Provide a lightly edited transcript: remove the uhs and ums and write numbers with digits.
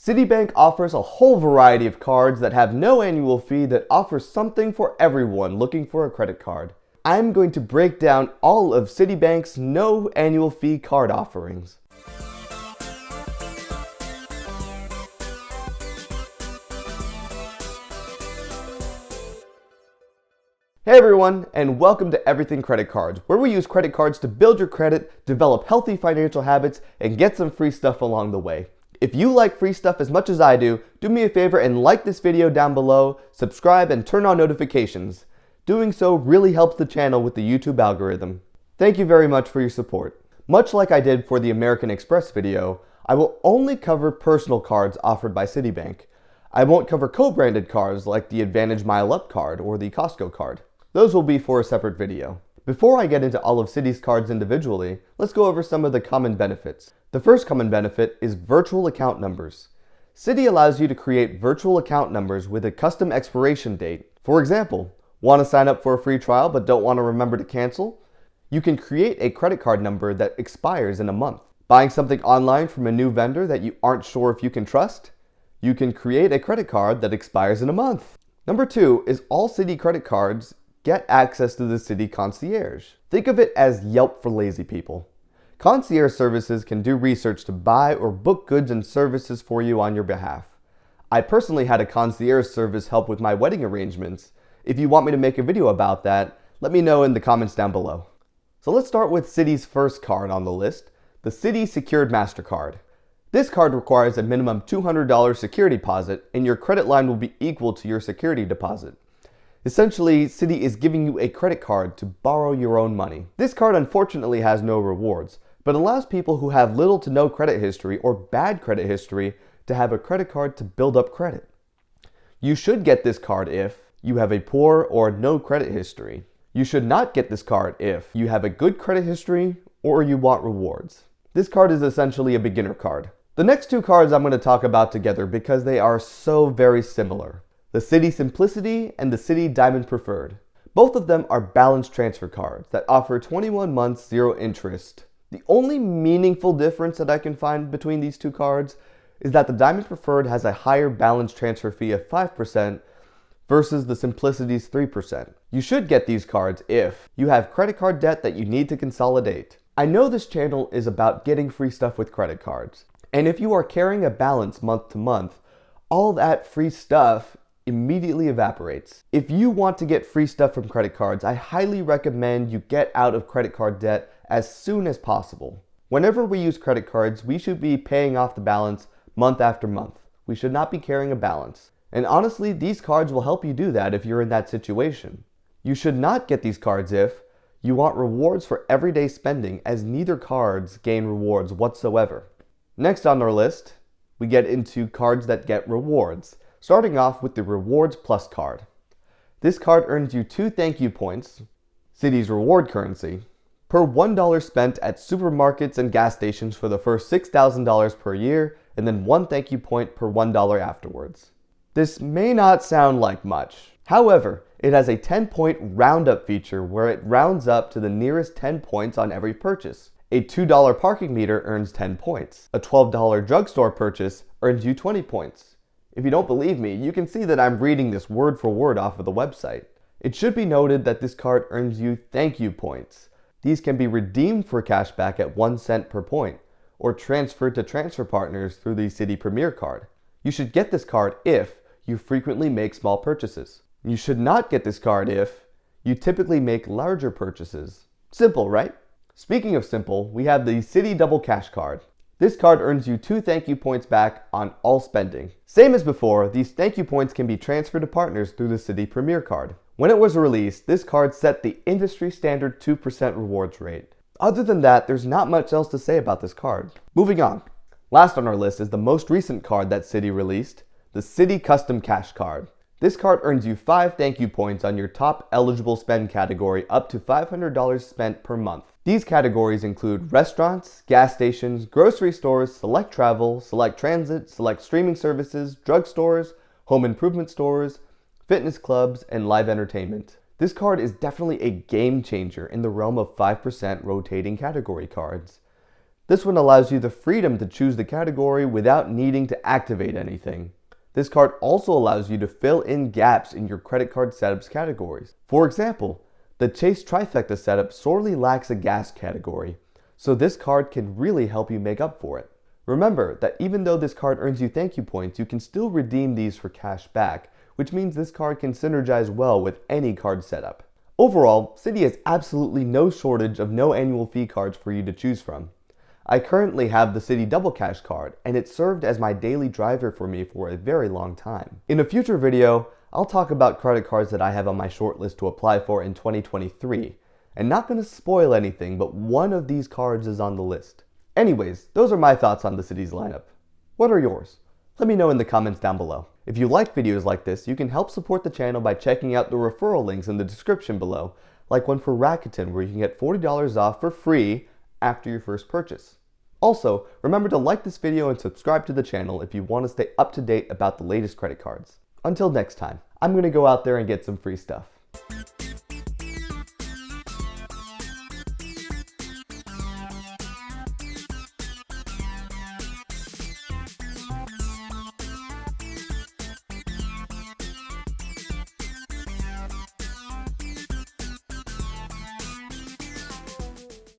Citibank offers a whole variety of cards that have no annual fee that offers something for everyone looking for a credit card. I'm going to break down all of Citibank's no annual fee card offerings. Hey everyone, and welcome to Everything Credit Cards, where we use credit cards to build your credit, develop healthy financial habits, and get some free stuff along the way. If you like free stuff as much as I do me a favor and like this video down below, subscribe, and turn on notifications. Doing so really helps the channel with the YouTube algorithm. Thank you very much for your support. Much like I did for the American Express video, I will only cover personal cards offered by Citibank. I won't cover co-branded cards like the Advantage Mile Up card or the Costco card. Those will be for a separate video. Before I get into all of Citi's cards individually, let's go over some of the common benefits. The first common benefit is virtual account numbers. Citi allows you to create virtual account numbers with a custom expiration date. For example, want to sign up for a free trial but don't want to remember to cancel? You can create a credit card number that expires in a month. Buying something online from a new vendor that you aren't sure if you can trust? You can create a credit card that expires in a month. Number 2 is all Citi credit cards get access to the Citi Concierge. Think of it as Yelp for lazy people. Concierge services can do research to buy or book goods and services for you on your behalf. I personally had a concierge service help with my wedding arrangements. If you want me to make a video about that, let me know in the comments down below. So let's start with Citi's first card on the list, the Citi Secured MasterCard. This card requires a minimum $200 security deposit, and your credit line will be equal to your security deposit. Essentially, Citi is giving you a credit card to borrow your own money. This card unfortunately has no rewards, but allows people who have little to no credit history or bad credit history to have a credit card to build up credit. You should get this card if you have a poor or no credit history. You should not get this card if you have a good credit history or you want rewards. This card is essentially a beginner card. The next two cards I'm going to talk about together because they are so very similar. The Citi Simplicity and the Citi Diamond Preferred. Both of them are balance transfer cards that offer 21 months zero interest. The only meaningful difference that I can find between these two cards is that the Diamond Preferred has a higher balance transfer fee of 5% versus the Simplicity's 3%. You should get these cards if you have credit card debt that you need to consolidate. I know this channel is about getting free stuff with credit cards, and if you are carrying a balance month to month, all that free stuff immediately evaporates. If you want to get free stuff from credit cards, I highly recommend you get out of credit card debt as soon as possible. Whenever we use credit cards, we should be paying off the balance month after month. We should not be carrying a balance. And honestly, these cards will help you do that if you're in that situation. You should not get these cards if you want rewards for everyday spending, as neither cards gain rewards whatsoever. Next on our list, we get into cards that get rewards. Starting off with the Rewards Plus card. This card earns you 2 thank you points, Citi's reward currency, per $1 spent at supermarkets and gas stations for the first $6,000 per year, and then 1 thank you point per $1 afterwards. This may not sound like much. However, it has a 10-point roundup feature where it rounds up to the nearest 10 points on every purchase. A $2 parking meter earns 10 points. A $12 drugstore purchase earns you 20 points. If you don't believe me, you can see that I'm reading this word for word off of the website. It should be noted that this card earns you thank you points. These can be redeemed for cashback at 1 cent per point, or transferred to transfer partners through the Citi Premier card. You should get this card if you frequently make small purchases. You should not get this card if you typically make larger purchases. Simple, right? Speaking of simple, we have the Citi Double Cash card. This card earns you 2 thank you points back on all spending. Same as before, these thank you points can be transferred to partners through the Citi Premier card. When it was released, this card set the industry standard 2% rewards rate. Other than that, there's not much else to say about this card. Moving on. Last on our list is the most recent card that Citi released, the Citi Custom Cash card. This card earns you 5 thank you points on your top eligible spend category up to $500 spent per month. These categories include restaurants, gas stations, grocery stores, select travel, select transit, select streaming services, drugstores, home improvement stores, fitness clubs, and live entertainment. This card is definitely a game changer in the realm of 5% rotating category cards. This one allows you the freedom to choose the category without needing to activate anything. This card also allows you to fill in gaps in your credit card setups categories. For example, the Chase Trifecta setup sorely lacks a gas category, so this card can really help you make up for it. Remember that even though this card earns you thank you points, you can still redeem these for cash back, which means this card can synergize well with any card setup. Overall, Citi has absolutely no shortage of no annual fee cards for you to choose from. I currently have the Citi Double Cash card, and it served as my daily driver for me for a very long time. In a future video, I'll talk about credit cards that I have on my shortlist to apply for in 2023. And not going to spoil anything, but one of these cards is on the list. Anyways, those are my thoughts on the Citi's lineup. What are yours? Let me know in the comments down below. If you like videos like this, you can help support the channel by checking out the referral links in the description below, like one for Rakuten where you can get $40 off for free after your first purchase. Also, remember to like this video and subscribe to the channel if you want to stay up to date about the latest credit cards. Until next time, I'm going to go out there and get some free stuff.